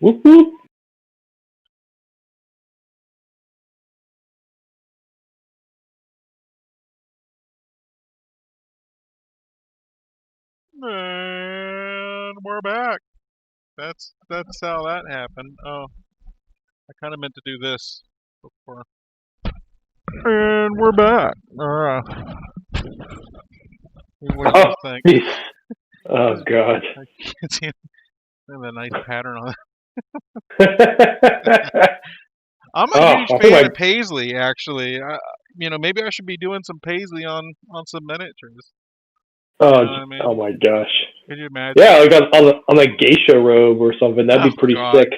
Whoop whoop. And we're back. That's how that happened. Oh, I kind of meant to do this before. And we're back. What do you Oh, guys think? jeez. Oh God. I can't see the nice pattern on it. I'm a Oh, huge I think fan my of paisley, actually. Maybe I should be doing some paisley on some miniatures. You oh know what I oh mean? my gosh. Could you imagine? Yeah, like on a geisha robe or something. That'd Oh be pretty God. sick.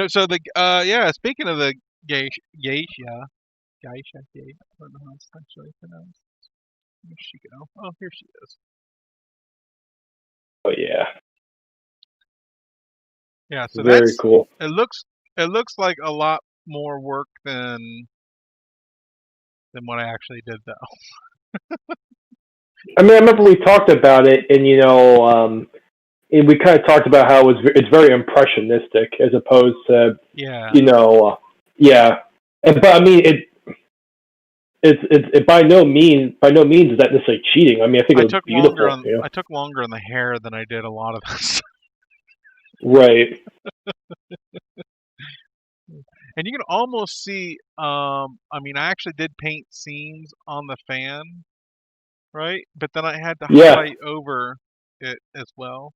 So the yeah. Speaking of the geisha, I don't know how it's actually pronounced. Where'd she go? Oh, here she is. Oh yeah, Yeah. So very that's cool. it. Looks like a lot more work than what I actually did, though. I mean, I remember we talked about it, and and we kind of talked about how it's very impressionistic as opposed to Yeah. yeah. But I mean, it by no means is that necessarily cheating. I mean, I think it looks beautiful. I took longer on the hair than I did a lot of this. Right. And you can almost see. I actually did paint seams on the fan, right? But then I had to Yeah. highlight over it as well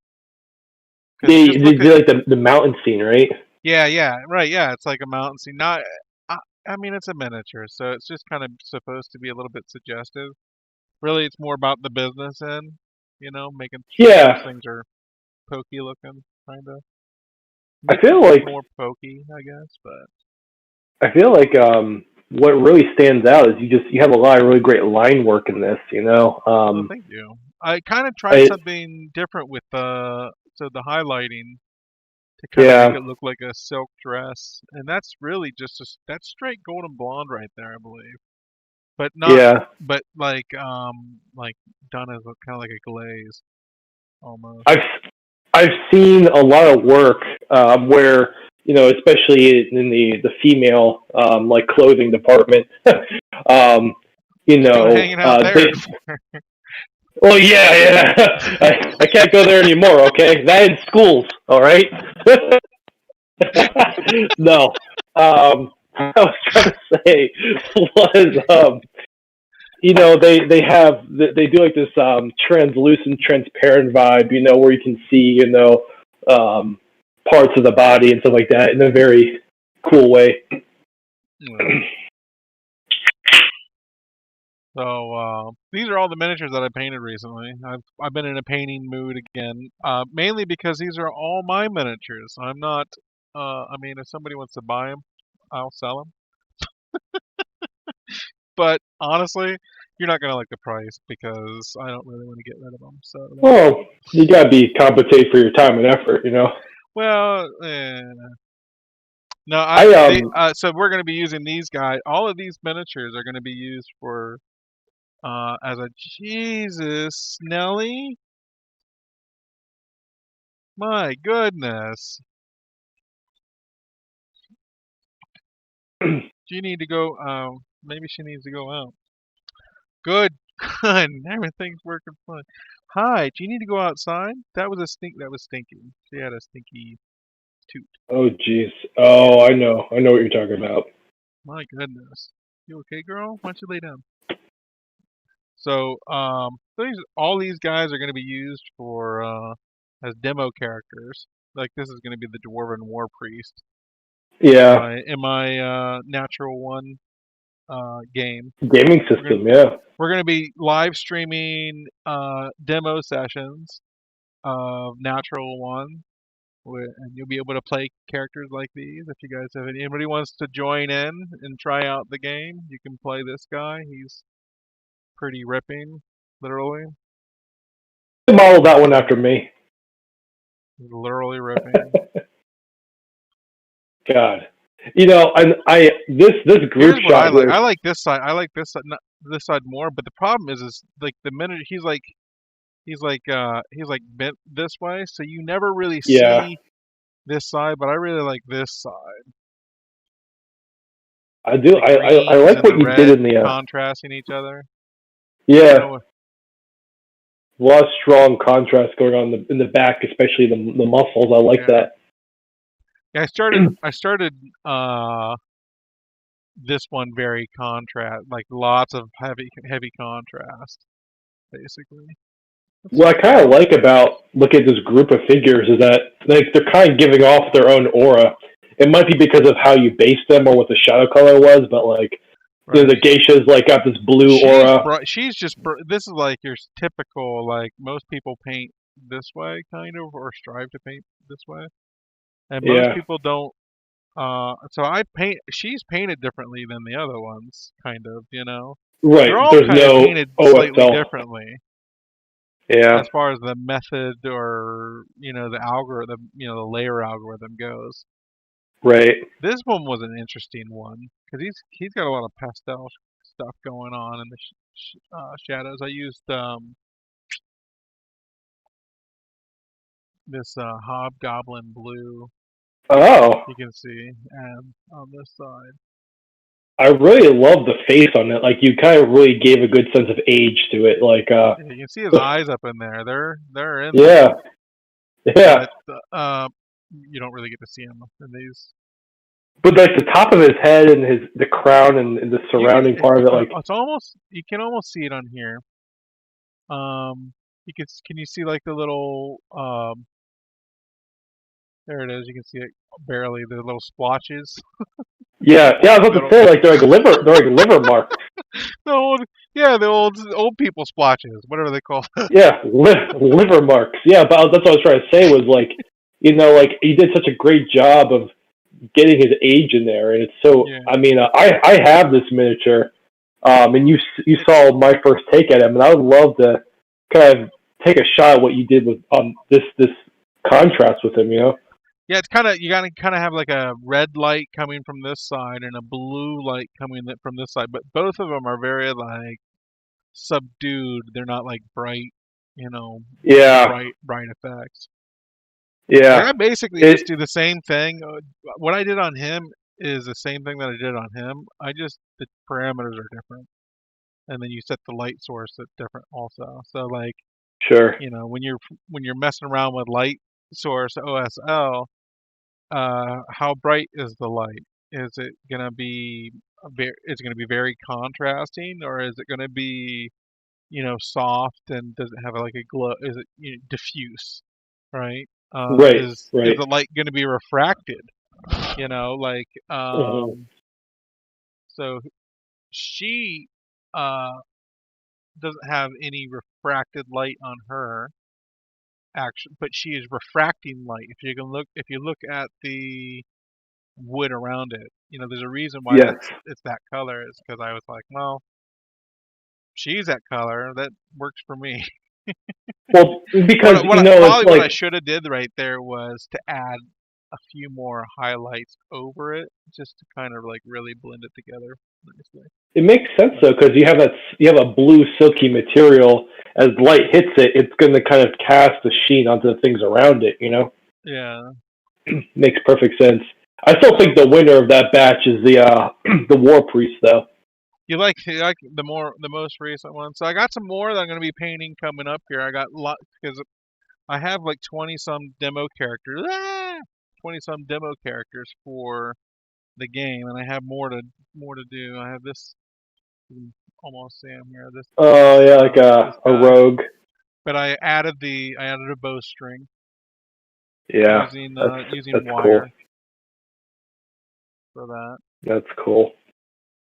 because They did like the mountain scene, right? yeah, right, yeah. It's like a mountain scene. Not, I, I mean, it's a miniature, so it's just kind of supposed to be a little bit suggestive. Really, it's more about the business end, making sure those Yeah. things are pokey looking, kind of. I Makes it feel look like more pokey, I guess. But I feel like what really stands out is you have a lot of really great line work in this. oh, thank you. I kind of tried I something different with the highlighting to kind of make yeah it look like a silk dress, and that's really just that's straight golden blonde right there, I believe. But not, yeah but like done as a kind of like a glaze almost. I've I've seen a lot of work where especially in the female like clothing department um, Still hanging out they there. well yeah I can't go there anymore. Okay, that in schools. All right. No. I was trying to say was they do like this translucent, transparent vibe, where you can see, um, parts of the body and stuff like that in a very cool way. Yeah. So these are all the miniatures that I painted recently. I've been in a painting mood again, mainly because these are all my miniatures. I'm not. If somebody wants to buy them, I'll sell them. But honestly, you're not gonna like the price because I don't really want to get rid of them. So that's Well, you gotta be compensated for your time and effort. well. No, I so we're gonna be using these guys. All of these miniatures are gonna be used for as a Jesus Snelly. My goodness. She need to go. Maybe she needs to go out. Good, good. Everything's working fine. Hi, do you need to go outside? That was a stink. That was stinky. She had a stinky toot. oh jeez, oh I know what you're talking about. My goodness. You okay, girl? Why don't you lay down? So, all these guys are going to be used for as demo characters. Like this is going to be the Dwarven War Priest in Yeah, my natural one game. gaming We're gonna system. Yeah, we're gonna be live streaming demo sessions of Natural One, and you'll be able to play characters like these. If you guys have anybody wants to join in and try out the game, you can play this guy. He's pretty ripping, literally. they modeled that one So after me. he's literally ripping. God, and I this group Here's what I shot like. here. I like this side. I like this side, this side more. But the problem is like the minute he's like bent this way, so you never really Yeah, see this side, but I really like this side. I do. The I greens like and the what you did red in the. contrasting each other. You Yeah, know, a lot of strong contrast going on in the back, especially the muscles. I like yeah. that. Yeah, I started this one very contrast, like lots of heavy contrast, basically. Let's What I kind of go. like about looking at this group of figures is that like they're kind of giving off their own aura. It might be because of how you based them or what the shadow color was, but like the Right. geishas like got this blue aura. She's just this is like your typical, like most people paint this way kind of, or strive to paint this way, and most Yeah, people don't. So she's painted differently than the other ones, kind of. right. They're all There's kind of no painted slightly OSL. differently Yeah, as far as the method, or the algorithm, the layer algorithm goes. right. This one was an interesting one because he's got a lot of pastel stuff going on in the shadows. I used this hobgoblin blue, Oh, you can see, and on this side. I really love the face on it. Like you kind of really gave a good sense of age to it. Like Yeah, you can see his eyes up in there. They're in yeah, there, yeah. but you don't really get to see them in these. But like the top of his head and the crown and the You can. surrounding part of it, like It's almost. You can almost see it on here. You can you see like the little there it is. You can see it barely. The little splotches. yeah, yeah. I was about to Little, say like they're like liver marks. the old, yeah, the old people splotches, whatever they call it. Yeah, liver marks. Yeah, but that's what I was trying to say was like, like he did such a great job of getting his age in there, and it's so. Yeah, I mean, I have this miniature, and you it, saw my first take at him, and I would love to kind of take a shot at what you did with this contrast with him. yeah. It's kind of, you gotta kind of have like a red light coming from this side and a blue light coming from this side, but both of them are very like subdued. They're not like bright, you know, Yeah, bright effects. Like yeah. I basically It just do the same thing. What I did on him is the same thing that I did on him. The parameters are different, and then you set the light source at different also. So like, sure. when you're messing around with light source OSL, how bright is the light? Is it gonna be is it gonna be very contrasting, or is it gonna be soft, and does it have like a glow? Is it diffuse, right? Right, Is right. the light going to be refracted? Like Mhm. so she uh doesn't have any refracted light on her action, but she is refracting light. If you look at the wood around it, there's a reason why Yes. it's that color. Is because I was like, well, she's that color, that works for me. Well, because it's Probably what I like should have did right there was to add a few more highlights over it, just to kind of like really blend it together nicely. it makes sense But though, because you have a blue silky material. As light hits it, it's going to kind of cast a sheen onto the things around it. yeah, Makes perfect sense. I still think the winner of that batch is the the War Priest, though. you like the most recent one. So I got some more that I'm going to be painting coming up here. I got lot because I have like 20 some demo characters. 20 some demo characters for the game, and I have more to do. I have this. You can almost see him here. Oh yeah, like This a guy. rogue. But I added a bowstring Yeah, using that's cool. wire for that. That's cool.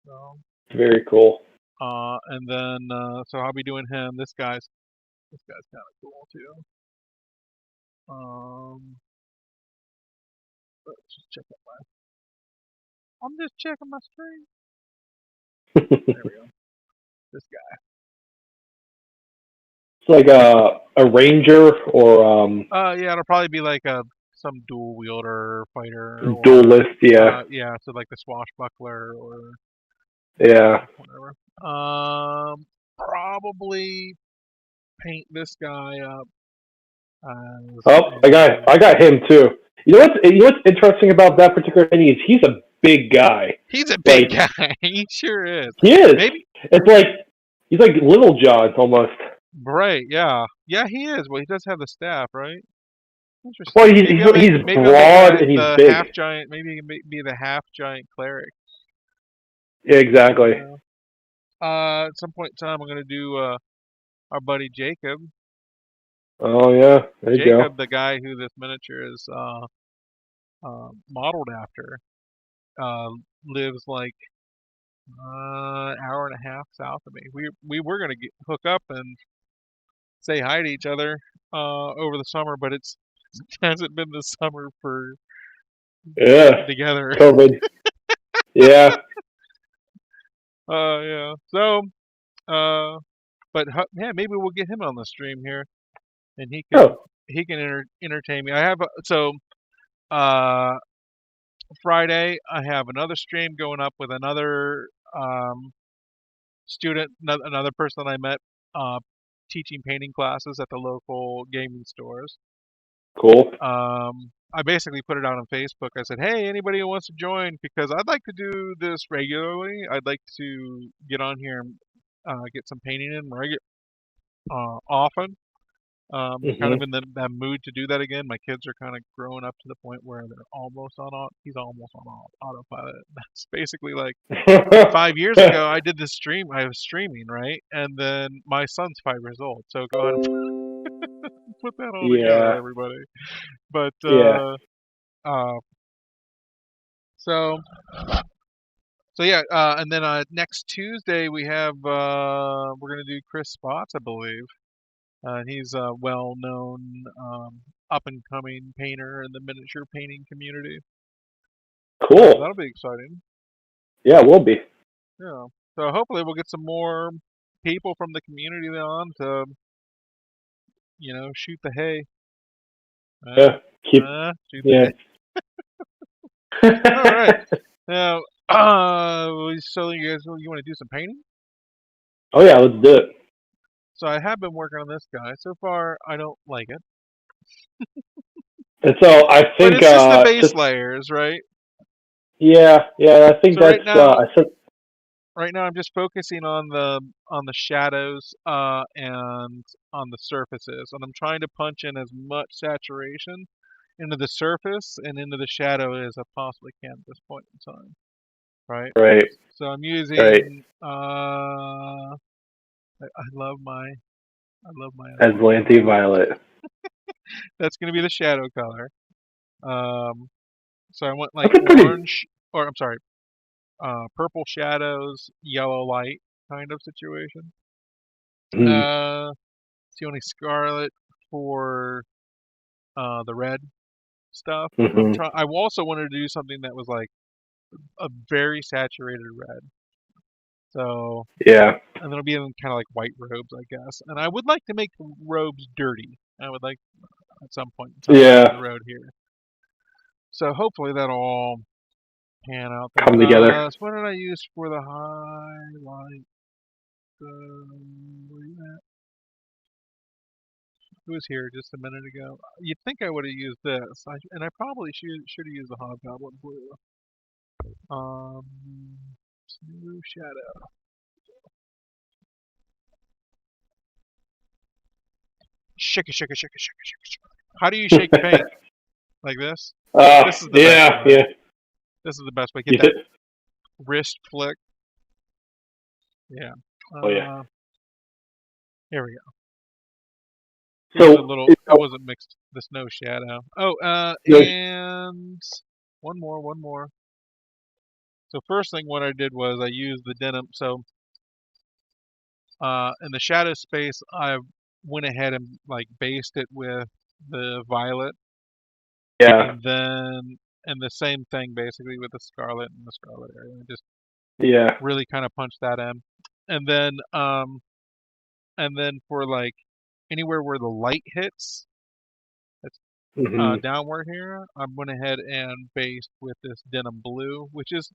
So Very cool. and then so I'll be doing him. This guy's kind of cool too. Let's just check out I'm just checking my screen. There we go. This guy. It's like a ranger or Yeah, it'll probably be like a some dual wielder fighter, or duelist. Yeah, yeah, so like the swashbuckler, or yeah. whatever. Probably paint this guy up as Oh, I got a him too. You know what's interesting about that particular painting is he's a big guy. He's a big Like guy. He sure is. he is. Maybe. It's like he's like Little John almost. Right. Yeah. Yeah, he is. Well, he does have the staff, right? Well, Interesting. he's Maybe I'll make broad and he's the big. half giant. Maybe he can be the half giant cleric. Yeah, exactly. At some point in time, I'm gonna do our buddy Jacob. Oh yeah, there you go. Jacob, the guy who this miniature is modeled after, uh, lives like hour and a half south of me. We were gonna hook up and say hi to each other over the summer, but it hasn't been the summer for Yeah, getting together. COVID. Yeah. Yeah. So, but yeah, maybe we'll get him on the stream here, and Oh, he can entertain me. I have uh Friday. I have another stream going up with another student, another person that I met teaching painting classes at the local gaming stores. cool. I basically put it out on Facebook. I said, "Hey, anybody who wants to join? Because I'd like to do this regularly. I'd like to get on here and get some painting in often. Kind Hmm. of in that mood to do that again. My kids are kind of growing up to the point where they're almost on he's almost on autopilot. That's basically like 5 years ago. I did this stream. I was streaming, right, and then my son's 5 years old. So go ahead and put that all together, Yeah. everybody. But Yeah. uh, so yeah, and then next Tuesday we have we're gonna do Chris Spots, I believe. He's a well-known up-and-coming painter in the miniature painting community. So Cool. that'll be exciting. Yeah, it will be. Yeah. So hopefully we'll get some more people from the community on to, shoot the hay. Yeah. Keep. Shoot the Yeah. hay. All right. Now, so you want to do some painting? Oh yeah, let's do it. So I have been working on this guy. So far, I don't like it. And so I But think it's just the base just layers, right? yeah, I think So that's I said right now I'm just focusing on the shadows and on the surfaces, and I'm trying to punch in as much saturation into the surface and into the shadow as I possibly can at this point in time, right? right, So I'm right. using I love my Aslanti Violet. that's gonna be the shadow color. Um, so I went like That's a pretty. orange, or I'm sorry, purple shadows, yellow light kind of situation. Mm, See only scarlet for the red stuff. hmm. I also wanted to do something that was like a very saturated red. So, Yeah, and then it'll be in kind of like white robes, I guess. And I would like to make the robes dirty. I would like at some point in time down the yeah. road here. So hopefully that'll all pan out there. Come together. So what did I use for the highlight? Where you at? Who was here just a minute ago? You'd think I would have used this, and I probably should have used the hobgoblin blue. Um, Smooth shadow. Shake it, shake it, shake it, shake it, shake it, shake it. How do you shake paint? Like this? This is the best Yeah, way. yeah. This is the best way. Get You that said, wrist flick. Yeah. oh yeah. Here we go. Here's a So, little. you It know, wasn't mixed. The snow shadow. Oh, you know, and one more. So first thing what I did was I used the denim. So in the shadow space, I went ahead and like based it with the violet, yeah, and then and the same thing basically with the scarlet and the scarlet area. I just yeah. really kind of punched that in, and then for like anywhere where the light hits, that's Hmm. downward here. I went ahead and based with this denim blue, which is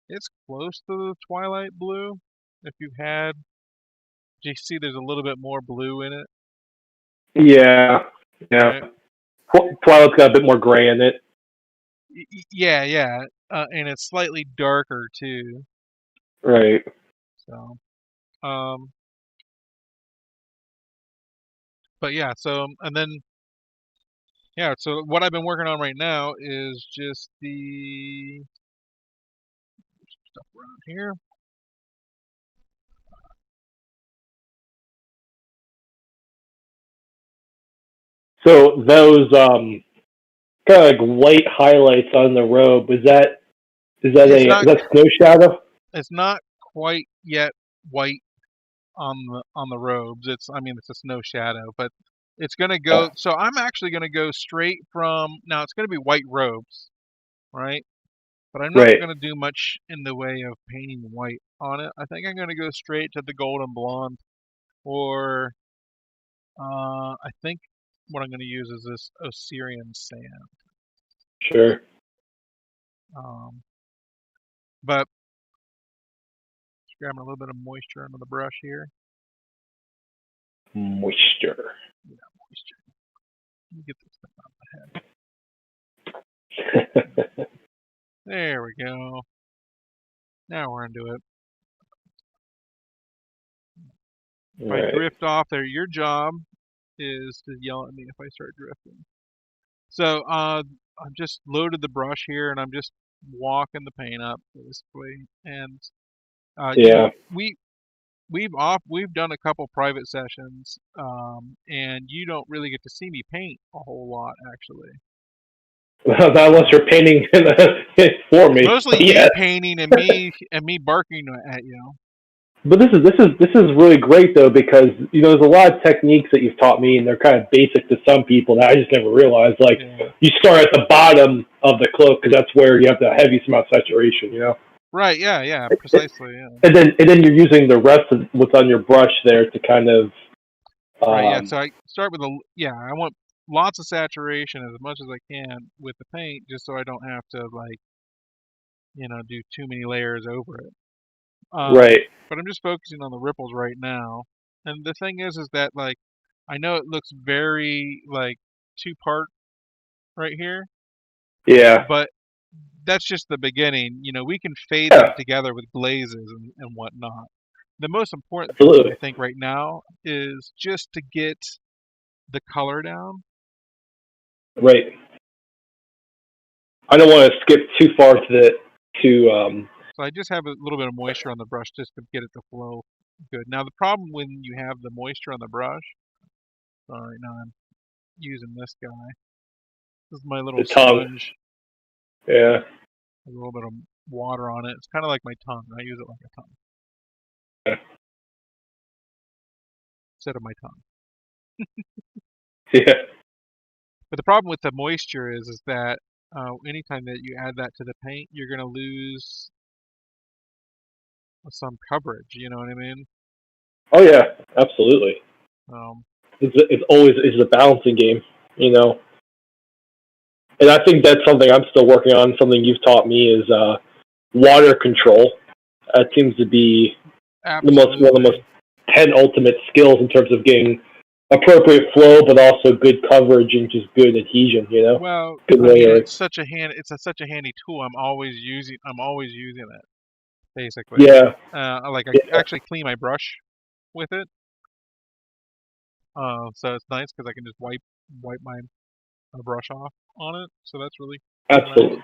it's close to the twilight blue. If you had, you see, there's a little bit more blue in it, Yeah, yeah. right? Twilight's got a bit more gray in it. Yeah, and it's slightly darker too. Right. So, um, but yeah, so and then yeah, so what I've been working on right now is just the stuff around here. So those kind of like white highlights on the robe, is that is It's that snow shadow? not quite yet white on the robes. I mean it's a snow shadow, but it's gonna go. So I'm actually gonna go straight from now. It's gonna be white robes, right? But I'm not Right. gonna do much in the way of painting white on it. I think I'm gonna go straight to the golden blonde, or I think what I'm gonna use is this Osirian sand. Sure. Um, but just grabbing a little bit of moisture under the brush here. Moisture. Yeah, moisture. Let me get this thing out of my head. There we go. Now we're into it. If I Right. drift off there, your job is to yell at me if I start drifting. So I've just loaded the brush here, and I'm just walking the paint up basically. And Yeah. we've done a couple private sessions, and you don't really get to see me paint a whole lot actually. Not unless you're painting for It's me. mostly But you yeah. painting and me barking at you. But this is really great though, because there's a lot of techniques that you've taught me, and they're kind of basic to some people that I just never realized. Like Yeah. you start at the bottom of the cloak because that's where you have the heaviest amount of saturation. Right. Yeah. Precisely. Yeah. And then you're using the rest of what's on your brush there to kind of Right. Yeah. um, So I start with I want lots of saturation as much as I can with the paint, just so I don't have to do too many layers over it. right. But I'm just focusing on the ripples right now. And the thing is that like I know it looks very like two part right here, Yeah. but that's just the beginning. We can fade them Yeah. together with glazes and whatnot. The most important thing I Absolutely. think right now is just to get the color down. Right. I don't want to skip too far to So I just have a little bit of moisture on the brush just to get it to flow good. Now the problem when you have the moisture on the brush, sorry, now I'm using this guy. This is my little the tongue. sponge. Yeah. A little bit of water on it. It's kind of like my tongue. I use it like a tongue instead of my tongue. Yeah. But the problem with the moisture is that anytime that you add that to the paint, you're going to lose some coverage. You know what I mean? Oh yeah. Absolutely. Um, It's always a balancing game. And I think that's something I'm still working on. Something you've taught me is water control. That seems to be one of the most absolutely. penultimate skills in terms of getting appropriate flow, but also good coverage and just good adhesion. Well, Good I mean, layering. it's such a handy tool. I'm always using it basically. Yeah, Like I yeah, actually clean my brush with it, so it's nice because I can just wipe my brush off on it. So that's really nice. absolutely,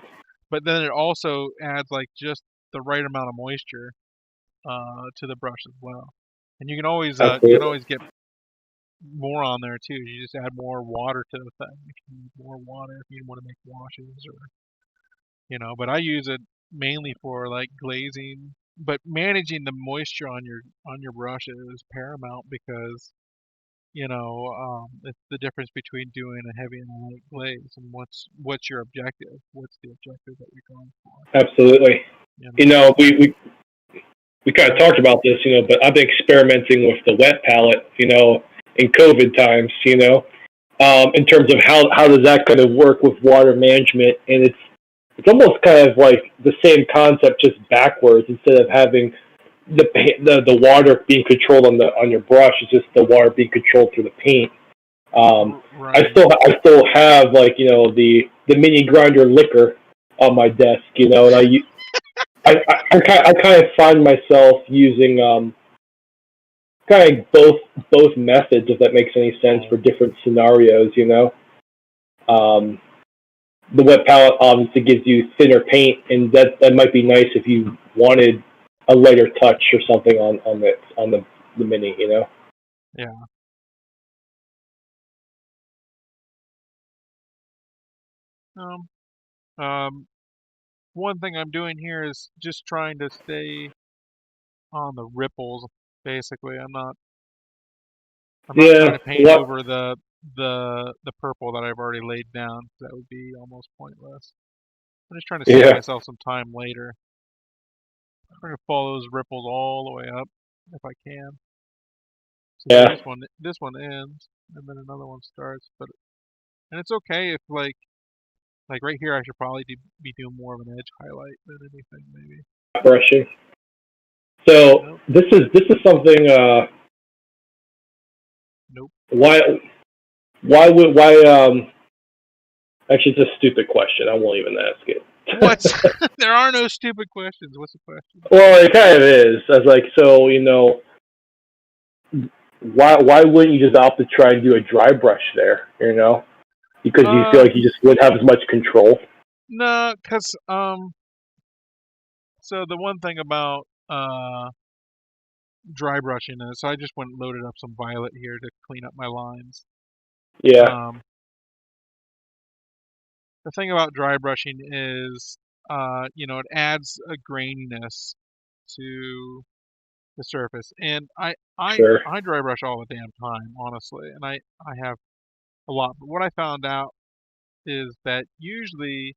But then it also adds like just the right amount of moisture to the brush as well. And you can absolutely, always get more on there too. You just add more water to the thing. If you need more water, if you want to make washes or. But I use it mainly for like glazing. But managing the moisture on your brush is paramount because it's the difference between doing a heavy and a light glaze, and what's your objective? What's the objective that you're going for? absolutely. You You know? know, we kind of talked about this, but I've been experimenting with the wet palette, in COVID times, in terms of how does that kind of work with water management, and it's almost kind of like the same concept, just backwards. Instead of having the water being controlled on your brush, it's just the water being controlled through the paint. I Right. still have like the mini grinder liquor on my desk, and I kind of find myself using kind of both methods, if that makes any sense, Oh, for different scenarios. Um, the wet palette obviously gives you thinner paint, and that might be nice if you wanted a lighter touch or something on the mini. yeah. Um, um, one thing I'm doing here is just trying to stay on the ripples. Basically, I'm not trying Yeah. to paint What? over the purple that I've already laid down. That would be almost pointless. I'm just trying to save Yeah. myself some time later. I'm going to follow those ripples all the way up if I can. So see, Yeah. this one ends, and then another one starts. And it's okay if like right here, I should probably be doing more of an edge highlight than anything, maybe. Brushing. So Nope, this is something. nope. Why why Actually, it's a stupid question. I won't even ask What's it. there are no stupid questions. What's the question? Well, it kind of is. I was like, so why wouldn't you just opt to try and do a dry brush there? Because you feel Uh, like you just wouldn't have as much control. no, cause so the one thing about dry brushing is, so I just went and loaded up some violet here to clean up my lines. Yeah, Um, the thing about dry brushing is, it adds a graininess to the surface, and sure, I dry brush all the damn time, honestly, and I have a lot. But what I found out is that usually,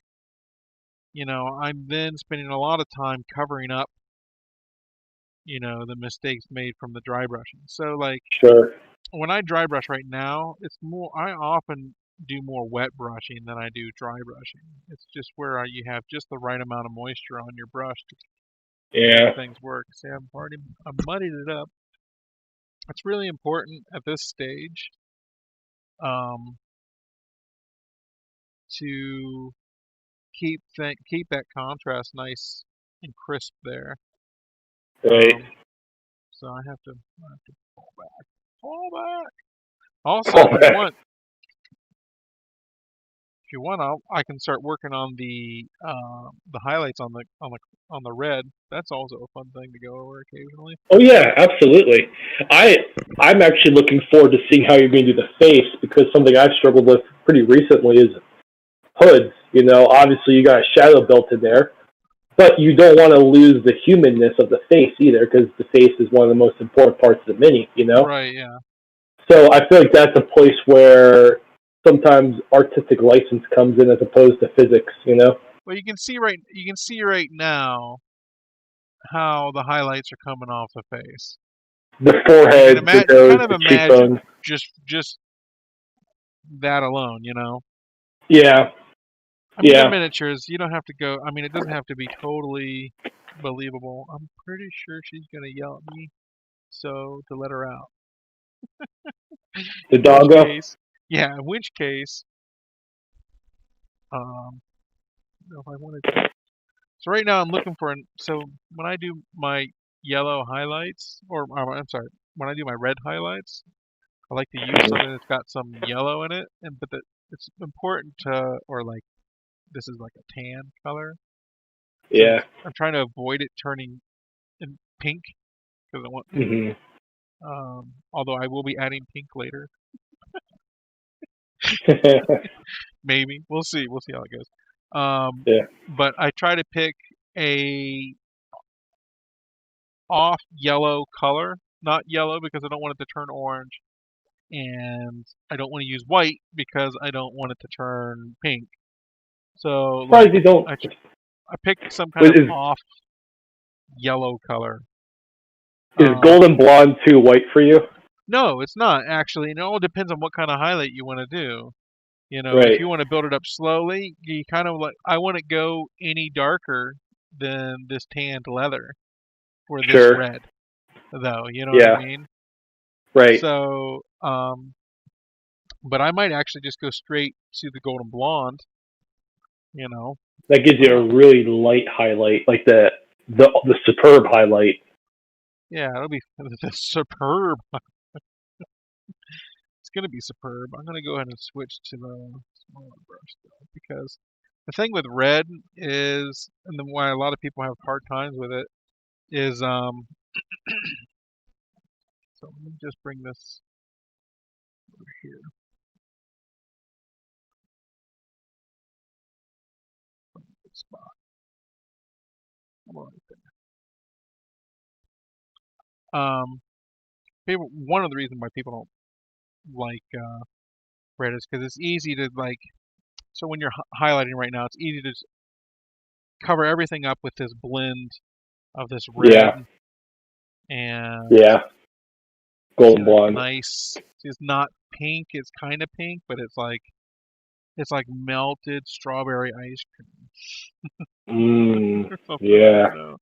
I'm then spending a lot of time covering up, the mistakes made from the dry brushing. So like sure. when I dry brush right now, I often do more wet brushing than I do dry brushing. It's just where you have just the right amount of moisture on your brush to make Yeah, things work. See, I muddied it up. It's really important at this stage, um, to keep that contrast nice and crisp there. right. Um, so I have to fall back. Also, Oh, if you want, I can start working on the highlights on the red. That's also a fun thing to go over occasionally. oh yeah, absolutely. I I'm actually looking forward to seeing how you're going to do the face because something I've struggled with pretty recently is hoods. Obviously you got a shadow built in there, but you don't want to lose the humanness of the face either because the face is one of the most important parts of the mini. Right, yeah. So I feel like that's a place where sometimes artistic license comes in as opposed to physics. Well, you can see right now how the highlights are coming off the face. The You can forehead, the imagine, nose, kind of the imagine cheekbones. just that alone. Yeah, I mean, they're yeah. miniatures. You don't have to go. I mean, it doesn't have to be totally believable. I'm pretty sure she's gonna yell at me, so to let her out. The In which doggo. case, yeah, in which case, um, I don't know if I wanted to. So right now I'm looking for so when I do my yellow highlights, or I'm sorry, when I do my red highlights, I like to use something that's got some yellow in it, it's important to, or like this is like a tan color, so Yeah. I'm trying to avoid it turning in pink because I want pink. Hmm. Although I will be adding pink later, maybe we'll see how it goes. Yeah. But I try to pick a off yellow color, not yellow because I don't want it to turn orange, and I don't want to use white because I don't want it to turn pink. So like Surprised you don't. I picked some kind of Is off yellow color. is Um, golden blonde too white for you? no, it's not actually. And it all depends on what kind of highlight you want to do. If Right. you want to build it up slowly, you kind of like I want to go any darker than this tanned leather for this Sure. red, though. You know what I Yeah. mean? Right. So, But I might actually just go straight to the golden blonde. You know. That gives you a really light highlight, like the superb highlight. Yeah, it'll be superb. It's gonna be superb. I'm gonna go ahead and switch to the smaller brush though, because the thing with red is, and the why a lot of people have hard times with it is, so let me just bring this over here. Good spot. Right there. One of the reasons why people don't like red is because it's easy to like. So when you're highlighting right now, it's easy to just cover everything up with this blend of this red Yeah, and yeah, see golden that blonde. nice. It's not pink. It's kind of pink, but it's like melted strawberry ice cream Mmm. or something. I don't Yeah, know.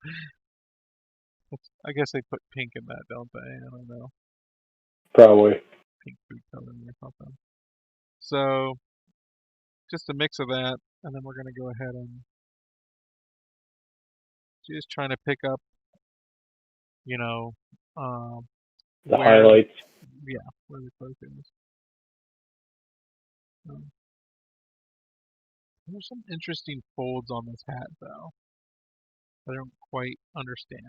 I guess they put pink in that, don't they? I don't know. probably. Pink food coloring or something. So just a mix of that, and then we're gonna go ahead and just trying to pick up, you know, um, The where the highlights. yeah where the cloak is. Um, there's some interesting folds on this hat though. I don't quite understand.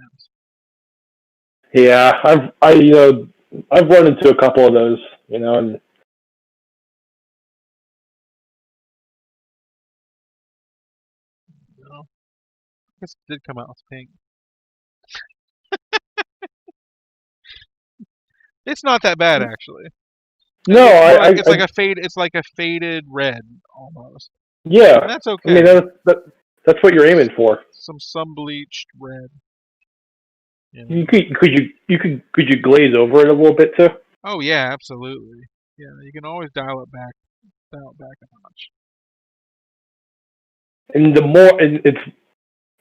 Yeah, I've run into a couple of those, and You know, I guess it did come out as pink. It's not that bad actually. no, It's more like I it's like a faded red almost, and yeah. that's I mean, okay. that's what you're aiming for. Some sun bleached red, you You know. could you glaze over it a little bit too? Oh yeah, absolutely. Yeah, you can always dial it back a notch. And it's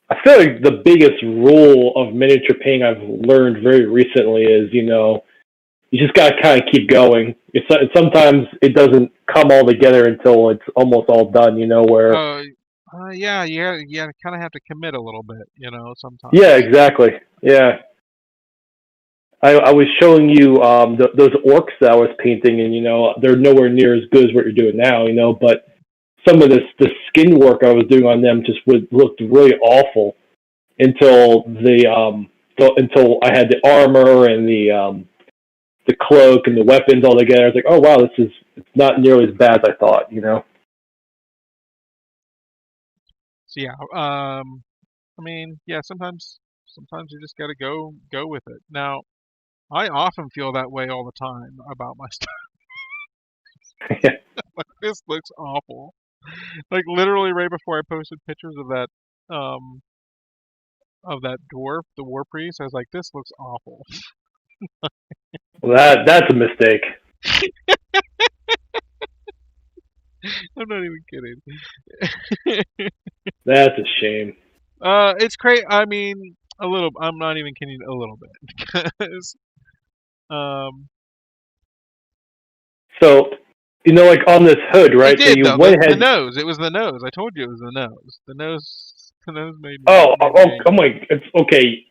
I feel like the biggest rule of miniature painting I've learned very recently is, you just gotta kind of keep going. Sometimes it doesn't come all together until it's almost all done. Where Oh, yeah, yeah, kind of have to commit a little bit, yeah, sometimes. exactly. Yeah, I was showing you those orcs that I was painting, and they're nowhere near as good as what you're doing now. But some of the skin work I was doing on them just looked really awful until until I had the armor and the cloak and the weapons all together. I was like, oh wow, it's not nearly as bad as I thought. So yeah, I mean, yeah, sometimes you just got to go with it. Now, I often feel that way all the time about my stuff. Like this looks awful. Like literally right before I posted pictures um of that dwarf, the war priest, I was like, this looks awful. Well, that's a mistake. I'm not even kidding. That's a shame. It's crazy. I mean, a little. I'm not even kidding. A little bit, because um, So, like on this hood, it right? So did you though. went The ahead. nose. It was the nose. I told you it was the nose. The nose Oh, made me I'm angry. like, it's okay.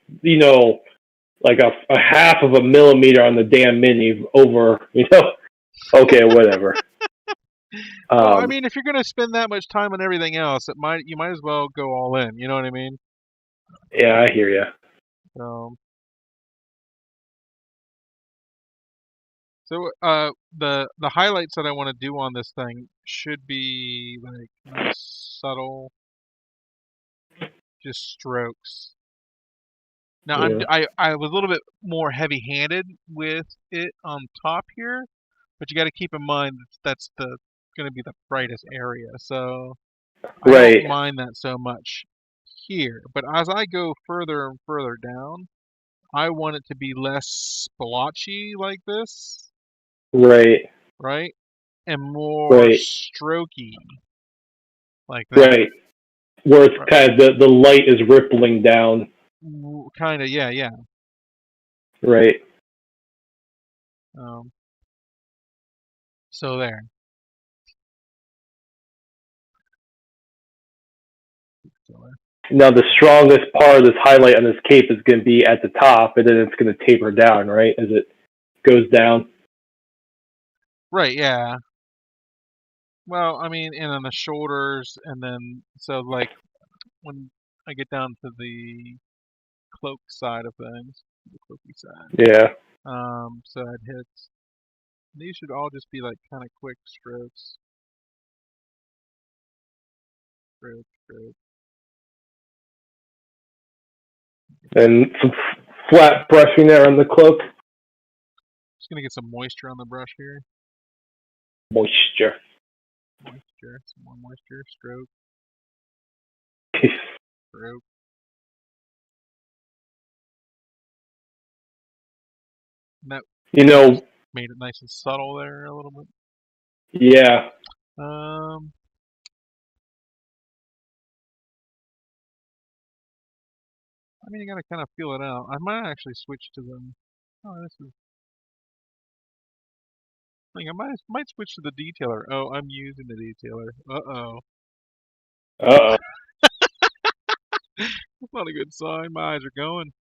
Like a half of a millimeter on the damn mini over. Okay, whatever. Well, I Um, mean, if you're gonna spend that much time on everything else, you might as well go all in. You know what I mean? yeah, I hear you. Um, so the highlights that I want to do on this thing should be like nice subtle, just strokes. Now Yeah. I was a little bit more heavy-handed with it on top here, but you got to keep in mind that's the going to be the brightest area. So I don't Right, mind that so much here. But as I go further and further down, I want it to be less splotchy like this, right, right? And more right, strokey like that. right. Where it's Right. kind of the light is rippling down. Kind of, yeah, yeah. Right. Um, So there. So there. Now the strongest part of this highlight on this cape is going to be at the top, and then it's going to taper down, right, as it goes down. Right, yeah. Well, I mean, and on the shoulders, and then, so like, when I get down to the cloak side of things, the cloaky side, Yeah. so I'd hit, these should all just be like kind of quick strokes. Stroke, stroke. And some flat brushing there on the cloak. Just gonna get some moisture on the brush here. Moisture. Moisture, some more moisture. Stroke, stroke. And that You know, made it nice and subtle there a little bit. yeah. I mean, you gotta kind of feel it out. I might actually switch to the. Oh, this is. I think I might switch to the detailer. Oh, I'm using the detailer. Uh-oh. Uh-oh. That's not a good sign. My eyes are going.